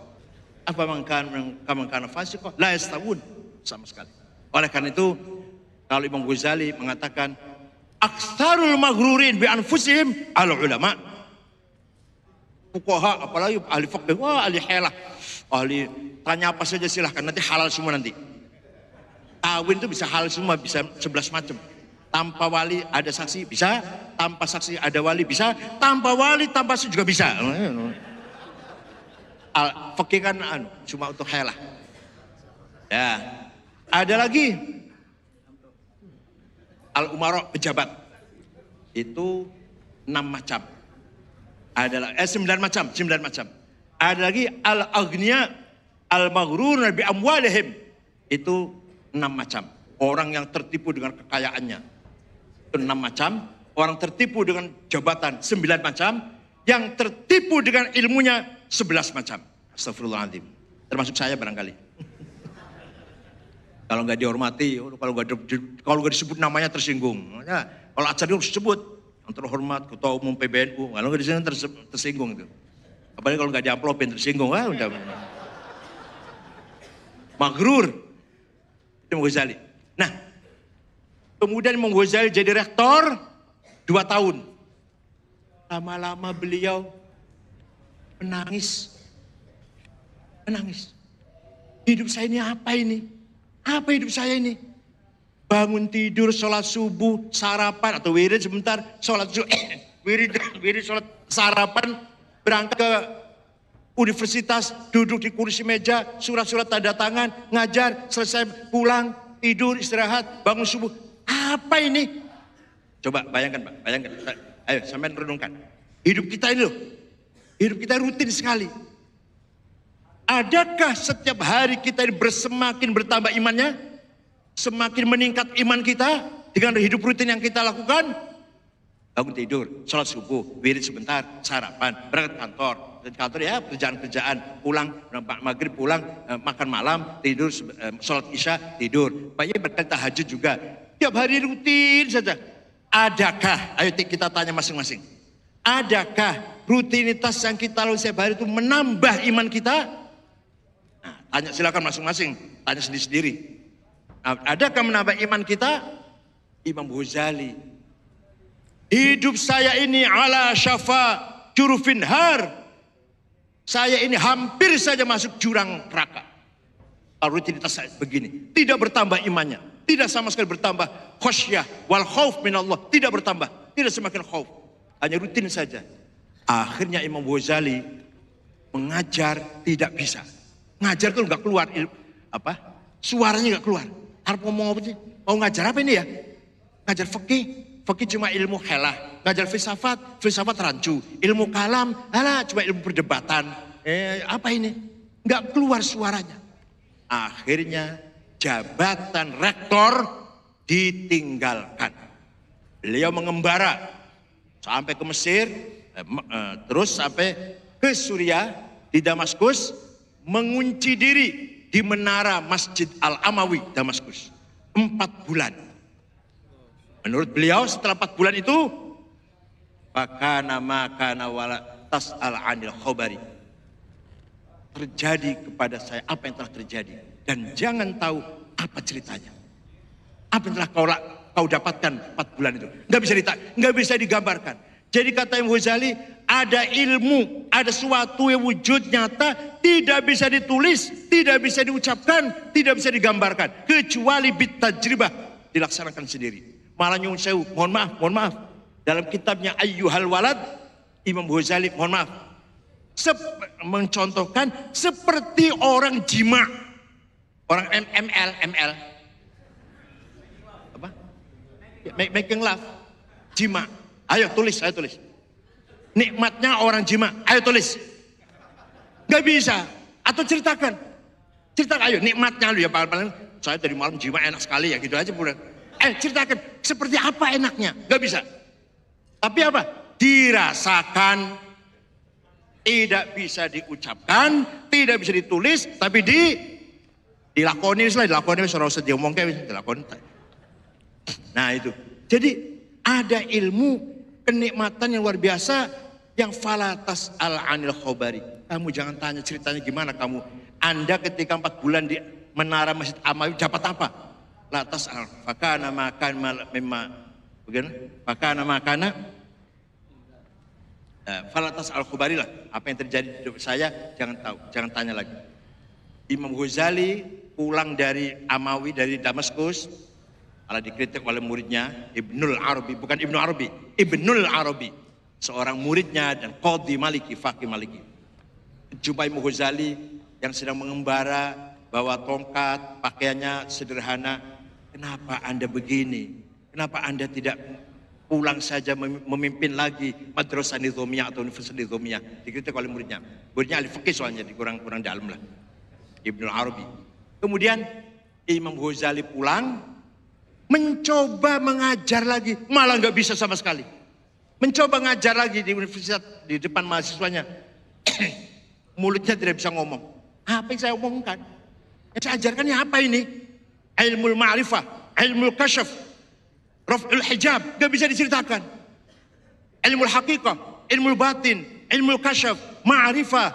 la yastawun, sama sekali. Oleh karena itu kalau Imam Ghazali mengatakan aktsarul maghrurin bi anfusihim al ulama, fuqaha apalagi ahli fikih, wah ahli helah, ahli tanya apa saja silahkan, nanti halal semua nanti. Kawin itu bisa halal semua, bisa 11 macam. Tanpa wali ada saksi bisa, tanpa saksi ada wali bisa, tanpa wali tanpa saksi juga bisa. Fikih kan cuma untuk helah. Ya, ada lagi al-umara, pejabat. Itu 6 macam. Ada 9 macam. Ada lagi al-aghniya al-maghrurun bi amwalihim. Itu 6 macam. Orang yang tertipu dengan kekayaannya. Itu 6 macam. Orang tertipu dengan jabatan 9 macam. Yang tertipu dengan ilmunya 11 macam. Astagfirullahaladzim. Termasuk saya barangkali. Kalau nggak dihormati, kalau nggak disebut namanya tersinggung. Ya, kalau acara itu disebut yang terhormat Ketua Umum PBNU, kalau nggak disini tersinggung itu. Apalagi kalau nggak diamplopin tersinggung, udah. Maghrur. Imam Ghazali. Nah, kemudian Imam Ghazali jadi rektor 2 tahun. Lama-lama beliau menangis. Hidup saya ini apa ini? Apa hidup saya ini? Bangun tidur, sholat subuh, sarapan atau wirid sebentar, sholat subuh, wirid, sholat sarapan, berangkat ke universitas, duduk di kursi meja, surat-surat tanda tangan, ngajar, selesai pulang, tidur, istirahat, bangun subuh. Apa ini? Coba bayangkan Pak, bayangkan. Ayo sampai renungkan. Hidup kita ini loh, hidup kita rutin sekali. Adakah setiap hari kita ini semakin bertambah imannya? Semakin meningkat iman kita dengan hidup rutin yang kita lakukan? Bangun tidur, sholat subuh, wirid sebentar, sarapan, berangkat kantor ya kerjaan-kerjaan, pulang, maghrib pulang, makan malam, tidur, sholat isya, tidur. Banyak berkali tahajud juga. Tiap hari rutin saja. Adakah, ayo kita tanya masing-masing. Adakah rutinitas yang kita lakukan setiap hari itu menambah iman kita? Nah, tanya silakan masing-masing, tanya sendiri-sendiri. Adakah menambah iman kita? Imam Ghazali. Hidup saya ini ala syafa jurufin har. Saya ini hampir saja masuk jurang neraka. Rutinitas saya begini. Tidak bertambah imannya. Tidak sama sekali bertambah khasyah wal khauf minallah. Tidak bertambah. Tidak semakin khauf. Hanya rutin saja. Akhirnya Imam Ghazali mengajar tidak bisa. Ngajar tuh nggak keluar suaranya nggak keluar. Harus ngomong apa sih? Mau ngajar apa ini ya? Ngajar fikih, fikih cuma ilmu helah. Ngajar filsafat rancu. Ilmu kalam, cuma ilmu perdebatan. Apa ini? Nggak keluar suaranya. Akhirnya jabatan rektor ditinggalkan. Beliau mengembara sampai ke Mesir, terus sampai ke Suriah, di Damaskus, mengunci diri di menara Masjid Al-Amawi Damaskus 4 bulan. Menurut beliau setelah 4 bulan itu fakana makana wala tas'al 'anil khabari. Terjadi kepada saya apa yang telah terjadi dan jangan tahu apa ceritanya. Apa yang telah kau dapatkan 4 bulan itu. Enggak bisa digambarkan. Jadi kata Imam Ghazali, ada ilmu, ada sesuatu yang wujud nyata, tidak bisa ditulis, tidak bisa diucapkan, tidak bisa digambarkan. Kecuali bitajribah, dilaksanakan sendiri. Malah nyuwun sewu, mohon maaf. Dalam kitabnya Ayyuhal Walad, Imam Ghazali, mohon maaf, mencontohkan seperti orang jima. Orang ML. Apa? Making love, jima. Ayo tulis. Nikmatnya orang jima, ayo tulis. Gak bisa. Atau ceritakan, ayo nikmatnya lu ya paling saya dari malam jima enak sekali ya gitu aja. Ceritakan seperti apa enaknya, gak bisa. Tapi apa? Dirasakan. Tidak bisa diucapkan, tidak bisa ditulis, tapi dilakoni ora usah diomongke wis dilakoni. Nah itu. Jadi ada ilmu kenikmatan yang luar biasa yang falatas al-anil khobari. Kamu jangan tanya ceritanya gimana kamu. Anda ketika 4 bulan di menara Masjid Amawi dapat apa? Latas fakana makan memang bagaimana? Fakana makana falatas al-khobari lah. Apa yang terjadi di hidup saya jangan tahu, jangan tanya lagi. Imam Ghazali pulang dari Amawi, dari Damaskus, malah dikritik oleh muridnya Ibnul Arabi, bukan Ibnu Arabi, Ibnul Arabi, seorang muridnya dan qadhi maliki, faqih maliki. Jumpai Imam Ghazali yang sedang mengembara, bawa tongkat, pakaiannya sederhana. Kenapa Anda begini? Kenapa Anda tidak pulang saja memimpin lagi madrasah nizamiyah atau universitas nizamiyah? Dikritik oleh muridnya. Muridnya ahli fikih soalnya, kurang dalam lah. Ibnu Arabi. Kemudian Imam Ghazali pulang, mencoba mengajar lagi, malah nggak bisa sama sekali. Mencoba ngajar lagi di universitas di depan mahasiswanya, mulutnya tidak bisa ngomong. Apa yang saya omongkan? Yang saya ajarkannya apa ini? Ilmu ma'rifah, ilmu kasyaf, raf'ul hijab, nggak bisa diceritakan. Ilmu hakikah, ilmu batin, ilmu kasyaf, ma'rifah,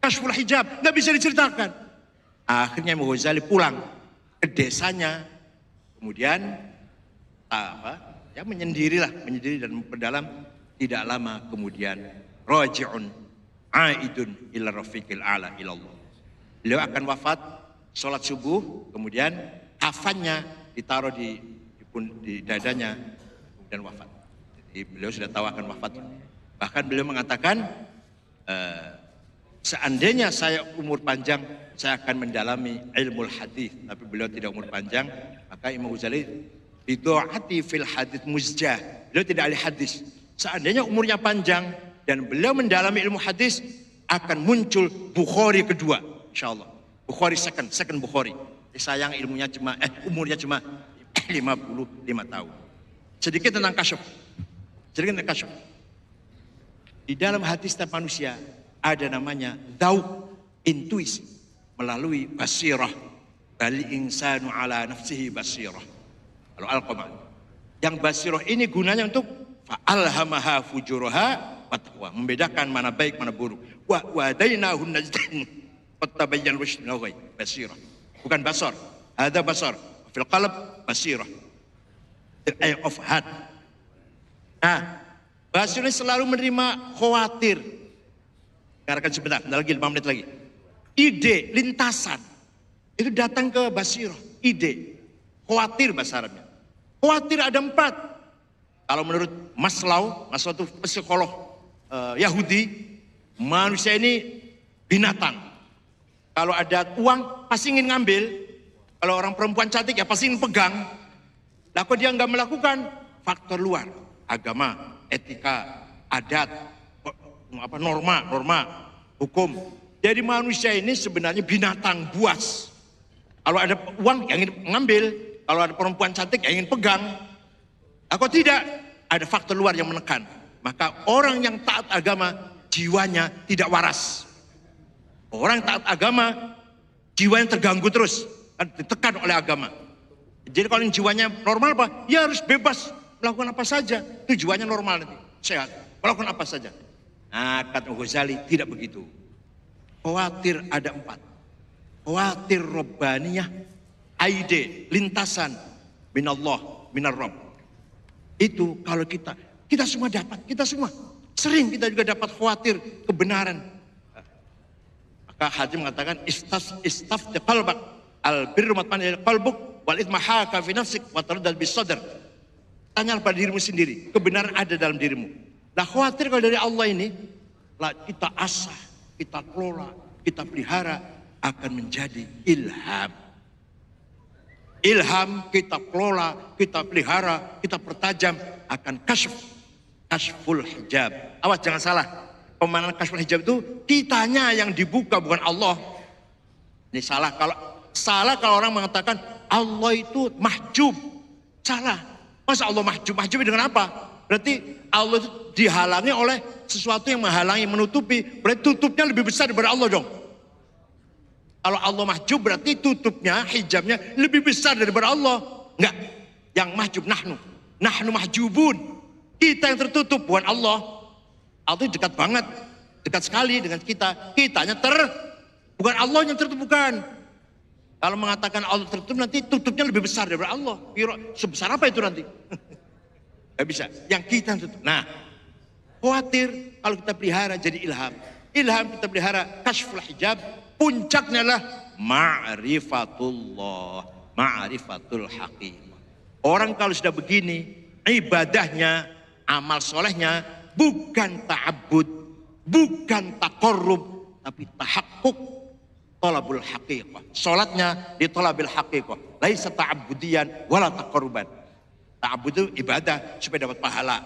kasyful hijab, nggak bisa diceritakan. Akhirnya Imam Ghazali pulang ke desanya, kemudian menyendiri dan berdalam. Tidak lama kemudian raji'un aidun ila rafiqil a'la ilallah. Beliau akan wafat, sholat subuh, kemudian kafannya ditaruh di dadanya, kemudian wafat. Jadi beliau sudah tahu akan wafat. Bahkan beliau mengatakan, seandainya saya umur panjang, saya akan mendalami ilmu hadis. Tapi beliau tidak umur panjang, maka Imam Ghazali bidu'ati fil hadis muzjah. Beliau tidak ahli hadis. Seandainya umurnya panjang dan beliau mendalami ilmu hadis, akan muncul Bukhari kedua, insyaallah. Bukhari second Bukhari. Sayang umurnya cuma 55 tahun. Sedikit tentang kasyaf. Di dalam hati setiap manusia ada namanya dzauq, intuisi. Melalui basirah, bali insanu ala nafsihi basirah. Kalau Al-Qamar, yang basirah ini gunanya untuk fa'alhamaha fujuraha wa taqwa, membedakan mana baik mana buruk. Wa wadainahu najdain fattabayyan rusyd min al-ghayy. Basirah, bukan basar. Ada basar, fil qalb basirah, the eye of heart. Nah, basirah selalu menerima khawatir. Dengarkan sebentar, lagi 5 menit lagi. Ide, lintasan, itu datang ke basirah. Ide, khawatir bahasa Arabnya. Khawatir ada 4. Kalau menurut Maslow itu psikolog Yahudi, manusia ini binatang. Kalau ada uang pasti ingin ngambil. Kalau orang perempuan cantik ya pasti ingin pegang. Lah kok dia nggak melakukan? Faktor luar, agama, etika, adat, norma, hukum. Jadi manusia ini sebenarnya binatang buas. Kalau ada uang yang ingin ngambil, kalau ada perempuan cantik yang ingin pegang. Aku tidak, ada faktor luar yang menekan. Maka orang yang taat agama, jiwanya tidak waras. Orang yang taat agama, jiwanya terganggu terus, ditekan oleh agama. Jadi kalau jiwanya normal apa? Ya harus bebas melakukan apa saja. Itu jiwanya normal nanti, sehat, melakukan apa saja. Nah, kata Ghazali tidak begitu. Khawatir ada 4. Khawatir robbaniyah, aide, lintasan, minallah, minar Rabb. Itu kalau kita semua dapat, kita semua. Sering kita juga dapat khawatir kebenaran. Maka Hatim mengatakan, istafti qalbak, al-birru matma'inna qalbuk, wal ithma haka fi nafsik, wa taraddad bis sadr. Tanyalah pada dirimu sendiri, kebenaran ada dalam dirimu. Nah khawatir kalau dari Allah ini, kita asah, kita kelola, kita pelihara, akan menjadi ilham. Ilham kita kelola, kita pelihara, kita pertajam, akan kasyful hijab. Awas jangan salah, pemandangan kasyful hijab itu kitanya yang dibuka, bukan Allah. Ini salah kalau orang mengatakan Allah itu mahjub. Salah. Masa Allah mahjub? Mahjub dengan apa? Berarti Allah itu dihalangi oleh sesuatu yang menghalangi, menutupi. Berarti tutupnya lebih besar daripada Allah dong. Kalau Allah mahjub berarti tutupnya, hijabnya lebih besar daripada Allah. Enggak, yang mahjub nahnu. Nahnu mahjubun. Kita yang tertutup, bukan Allah. Allah itu dekat banget, dekat sekali dengan kita. Kitanya bukan Allah yang tertutup, bukan. Kalau mengatakan Allah tertutup, nanti tutupnya lebih besar daripada Allah. Sebesar apa itu nanti? Gak bisa. Yang kita tutup. Nah, khawatir kalau kita pelihara jadi ilham. Ilham kita pelihara kashful hijab. Puncaknya adalah ma'rifatullah. Ma'rifatul haqiqah. Orang kalau sudah begini, ibadahnya, amal solehnya, bukan ta'abbud, bukan taqarrub, tapi tahakkuk, tolabul haqiqah. Sholatnya di tolabil haqiqah. Laisa ta'abbudian wala taqarruban. Ta'abbud itu ibadah supaya dapat pahala.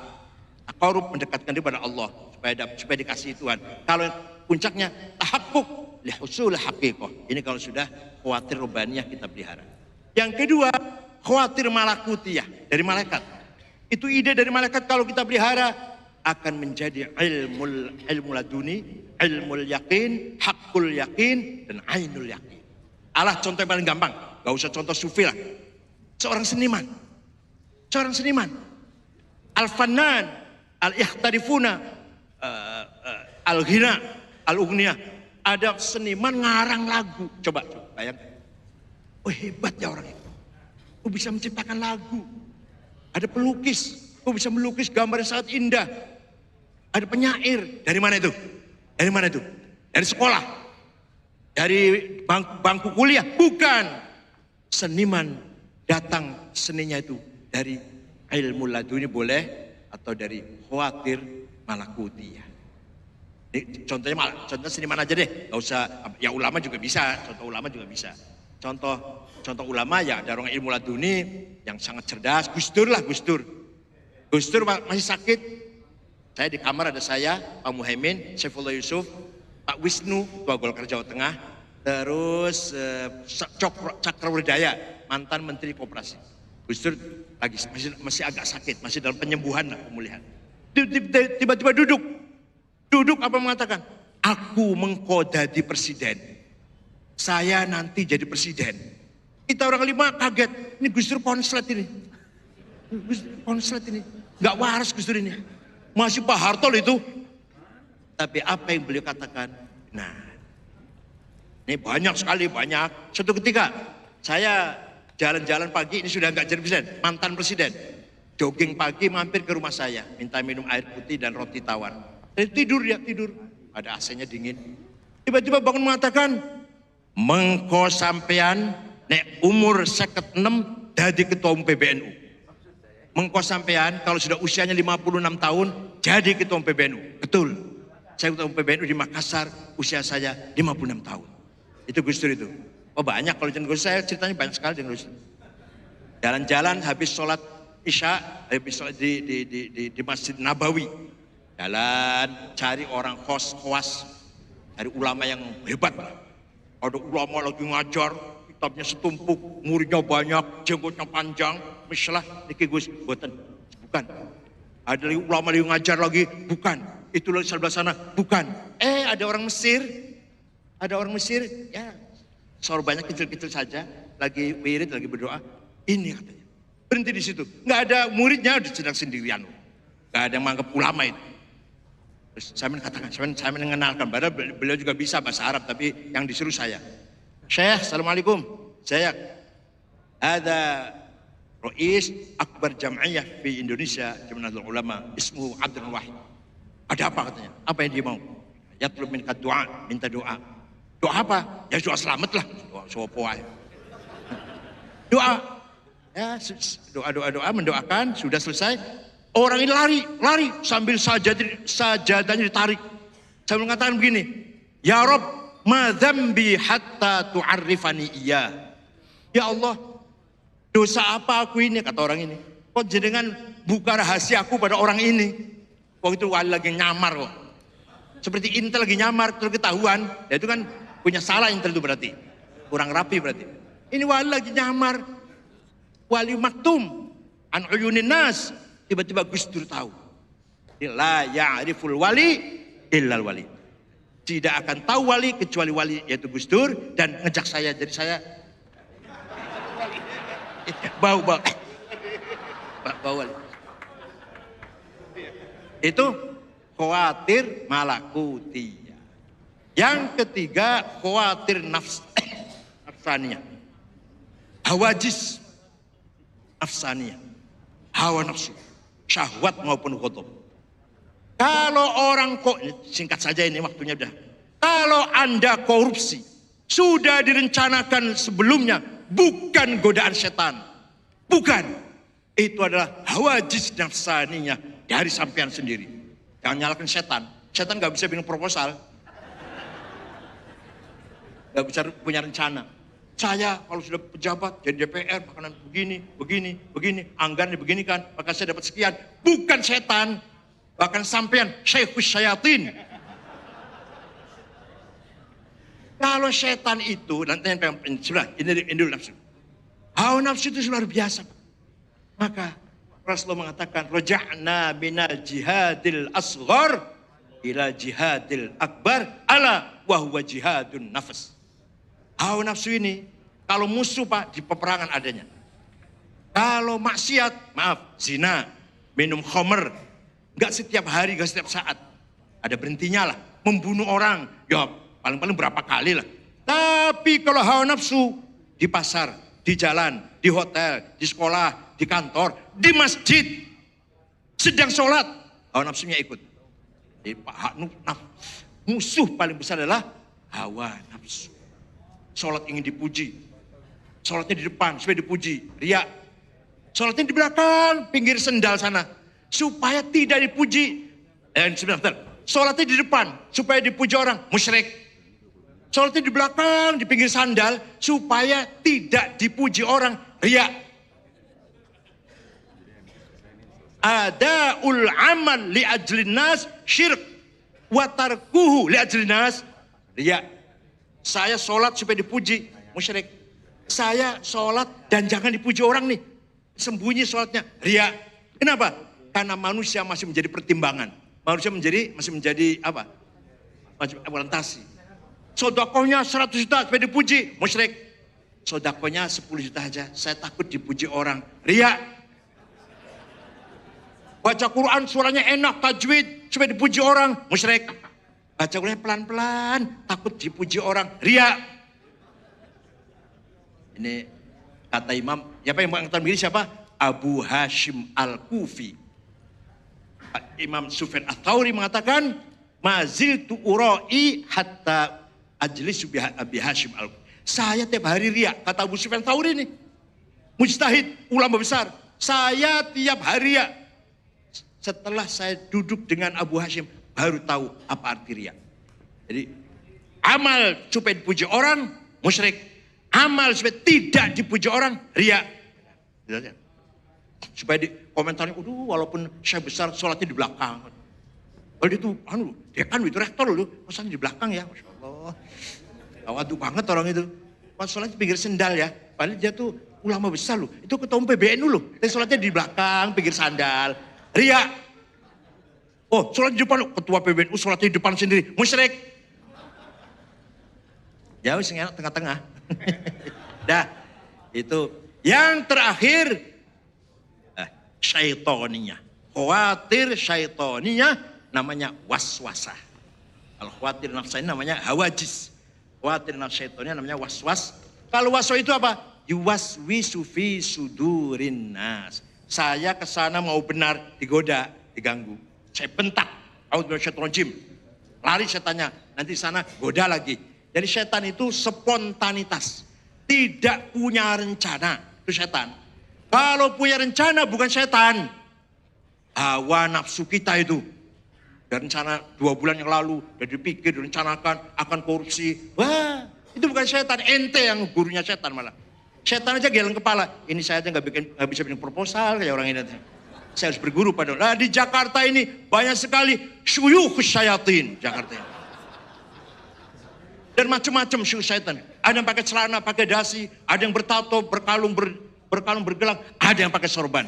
Taqarrub mendekatkan diri pada Allah supaya dikasih Tuhan. Kalau puncaknya tahakkuk lihusul haqiqah. Ini kalau sudah khawatir rubaniyah kita pelihara. Yang kedua, khawatir malakutiyah dari malaikat. Itu ide dari malaikat kalau kita pelihara akan menjadi ilmu laduni, ilmu yakin, hakul yakin, dan ainul yakin. Allah contoh yang paling gampang, gak usah contoh sufi lah. Seorang seniman, al-fannan, al-ikhtarifuna, al-ghina, al-ughniyah. Ada seniman ngarang lagu, coba bayangkan. Oh hebat ya orang itu, oh bisa menciptakan lagu. Ada pelukis, oh bisa melukis gambar yang sangat indah. Ada penyair, dari mana itu? Dari mana itu? Dari sekolah, dari bangku kuliah, bukan. Seniman datang seninya itu dari ilmu laduni boleh, atau dari khawatir malakutiyah. Contohnya seniman aja deh, nggak usah. Ya ulama juga bisa, contoh ulama juga bisa. Contoh ulama ya ada orang ilmu laduni yang sangat cerdas. Gus Dur masih sakit. Saya di kamar ada saya, Pak Muhaimin, Saifullah Yusuf, Pak Wisnu, Ketua Golkar Jawa Tengah, terus Cakrawardaya, mantan Menteri Koperasi. Gus Dur lagi masih agak sakit, masih dalam penyembuhan lah, pemulihan. Tiba-tiba duduk apa mengatakan? Aku mengkodadi presiden. Saya nanti jadi presiden. Kita orang lima kaget. Ini Gus Dur konslet ini. Gak waras Gus Dur ini. Masih Pak Harto itu. Tapi apa yang beliau katakan? Nah, ini banyak sekali, banyak. Suatu ketika saya jalan-jalan pagi, ini sudah gak jadi presiden, mantan presiden. Jogging pagi mampir ke rumah saya. Minta minum air putih dan roti tawar. Tidur. Ada AC-nya dingin. Tiba-tiba bangun mengatakan, mengko sampean nek umur 56 jadi ketua umum PBNU. Mengko sampean kalau sudah usianya 56 tahun jadi ketua umum PBNU. Betul. Saya ketua umum PBNU di Makassar, usia saya 56 tahun. Itu Gus Dur itu. Oh banyak kalau Gus Dur, saya ceritanya banyak sekali dengan Gus Dur. Jalan-jalan habis sholat Isya, habis sholat di Masjid Nabawi. Jalan cari orang khawas, cari ulama yang hebat. Ada ulama lagi ngajar, kitabnya setumpuk, muridnya banyak, jenggotnya panjang. Misalnya, niki Gus, bukan. Ada lagi ulama lagi ngajar lagi, bukan. Itu lagi sebelah sana, bukan. Ada orang Mesir, ya, sorbannya kecil-kecil saja, lagi wirid, lagi berdoa. Ini katanya, berhenti di situ. Nggak ada muridnya, sedang sendirian. Nggak ada yang menganggap ulama itu. Terus saya mengenalkan, padahal beliau juga bisa bahasa Arab, tapi yang disuruh saya. Syekh, assalamualaikum. Syekh, ada Rais Akbar Jam'iyah di Indonesia, Jamiatul Ulama, ismuhu Abdul Wahid. Ada apa katanya? Apa yang dia mau? Yatlub minka doa, minta doa. Doa apa? Ya doa selamat lah. Doa doa. Ya, doa, mendoakan, sudah selesai. Orang ini lari sambil sajadahnya ditarik. Sambil mengatakan begini, Ya Rabb, ma dzambi hatta tu'arrifani iya. Ya Allah, dosa apa aku ini, kata orang ini. Kok jenengan buka rahasia aku pada orang ini. Waktu itu wali lagi nyamar kok. Seperti Intel lagi nyamar, terus ketahuan. Ya itu kan punya salah Intel itu berarti. Kurang rapi berarti. Ini wali lagi nyamar. Wali maktum. An uyunin nas. Tiba-tiba Gus Dur tahu. La ya'riful wali illal wali. Tidak akan tahu wali kecuali wali, yaitu Gus Dur, dan ngejak saya. Jadi saya bau wali. Itu khawatir malakutiyah. Yang ketiga khawatir nafsaniyah. Hawajis nafsaniyah. Hawa nafsu. Syahwat maupun khutub. Kalau orang singkat saja ini waktunya udah. Kalau Anda korupsi, sudah direncanakan sebelumnya, bukan godaan setan. Bukan. Itu adalah hawajis nafsaniyah dari sampean sendiri. Jangan nyalakan setan. Setan gak bisa bikin proposal. Gak bisa punya rencana. Saya kalau sudah pejabat jadi DPR, makanan begini, anggaran dibeginikan, maka saya dapat sekian. Bukan setan. Bahkan sampean syaikhus syayatin. Kalau setan itu, nanti ini dulu nafsu. Hawa nafsu itu luar biasa. Maka Rasulullah mengatakan, roja'na minal jihadil asghar ila jihadil akbar ala wahwa jihadun nafas. Hawa nafsu ini, kalau musuh Pak, di peperangan adanya. Kalau maksiat, maaf, zina, minum khamr, gak setiap hari, gak setiap saat. Ada berhentinya lah. Membunuh orang, ya paling-paling berapa kali lah. Tapi kalau hawa nafsu, di pasar, di jalan, di hotel, di sekolah, di kantor, di masjid, sedang sholat, hawa nafsunya ikut. Jadi musuh paling besar adalah hawa nafsu. Sholat ingin dipuji. Sholatnya di depan, supaya dipuji. Riya. Sholatnya di belakang, pinggir sendal sana. Supaya tidak dipuji. Sebentar. Sholatnya di depan, supaya dipuji orang. Musyrik. Sholatnya di belakang, di pinggir sandal, supaya tidak dipuji orang. Riya. Ada'ul amal li ajlin nas syirk. Watarkuhu li ajlin nas. Riya. Saya sholat supaya dipuji. Musyrik. Saya sholat dan jangan dipuji orang nih. Sembunyi sholatnya. Riya. Kenapa? Karena manusia masih menjadi pertimbangan. Manusia masih menjadi apa? Orientasi. Sodakohnya 100 juta supaya dipuji. Musyrik. Sodakohnya 10 juta aja. Saya takut dipuji orang. Riya. Baca Quran suaranya enak, tajwid supaya dipuji orang. Musyrik. Baca Quran pelan-pelan, takut dipuji orang. Riya. Ini kata Imam, siapa yang mengatakan diri siapa? Abu Hashim Al-Kufi. Imam Sufyan Ats-Tsauri mengatakan, maziltu ura'i hatta ajlisu bi Abi Hashim Al-Kufi. Saya tiap hari riya, kata Abu Sufyan Ats-Tsauri ini. Mujtahid, ulama besar. Saya tiap hari riya. Setelah saya duduk dengan Abu Hashim, baru tahu apa arti riya. Jadi, amal supaya dipuji orang, musyrik. Amal supaya tidak dipuji orang, riya. Supaya di komentarnya, walaupun saya besar, sholatnya di belakang. Kalau itu, dekan itu rektor loh, sholatnya di belakang ya, Masya Allah. Waduh banget orang itu. Pas sholatnya pinggir sendal ya, padahal dia tuh ulama besar loh. Itu ketua umum PBNU loh, tapi sholatnya di belakang, pinggir sandal. Riya. Oh, sholat di depan, ketua PBNU sholatnya di depan sendiri, musyrik. Ya wis enak tengah-tengah. Dah, itu. Yang terakhir, syaitoniyah. Khawatir syaitoniyah namanya waswasah. Kalau khawatir nafsanya namanya hawajis. Khawatir nafs syaitoniyah namanya waswas. Kalau waswas itu apa? Yuwaswisu fi sudurin nas. Saya kesana mau benar, digoda, diganggu. Saya bentak. A'udzubillahi. Lari setannya. Nanti sana goda lagi. Jadi setan itu spontanitas. Tidak punya rencana. Itu setan. Kalau punya rencana bukan setan. Hawa nafsu kita itu. Dan rencana 2 bulan yang lalu. Udah dipikir, direncanakan. Akan korupsi. Wah, itu bukan setan. Ente yang gurunya setan malah. Setan aja geleng kepala. Ini saya aja gak bisa bikin proposal kayak orang ini. Saya harus berguru pada. Nah di Jakarta ini banyak sekali syuyukhus syayatin. Jakarta ini. Dan macam-macam syaitan. Ada yang pakai celana, pakai dasi. Ada yang bertato, berkalung, bergelang. Ada yang pakai sorban.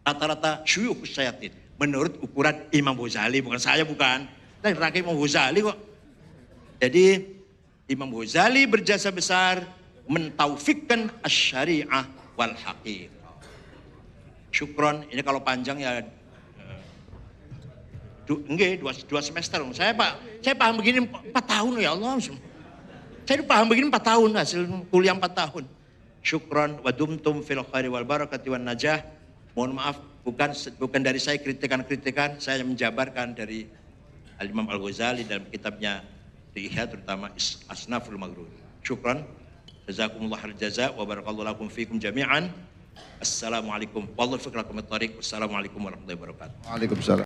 rata-rata syuyukh syayatin. Menurut ukuran Imam Ghazali, bukan saya, bukan. Tapi rakyat Imam Ghazali kok. Jadi Imam Ghazali berjasa besar mentaufikkan asy-syari'ah wal haqiqah. Syukron, ini kalau panjang ya enggak, dua semester. Saya paham begini 4 tahun ya Allah. Saya paham begini 4 tahun, hasil kuliah 4 tahun. Syukron wa dumtum fil khairi wal barakati wan najah. Mohon maaf, bukan dari saya kritikan, saya menjabarkan dari Al-Imam Al-Ghazali dalam kitabnya Ihya, terutama Asnaful Maghrur. Syukran. Jazakumullah khairal jaza wa barakallahu lakum fikum jami'an. Assalamualaikum. Wallahu fiqh lakum at-tariq. Wassalamualaikum warahmatullahi wabarakatuh. Waalaikumsalam.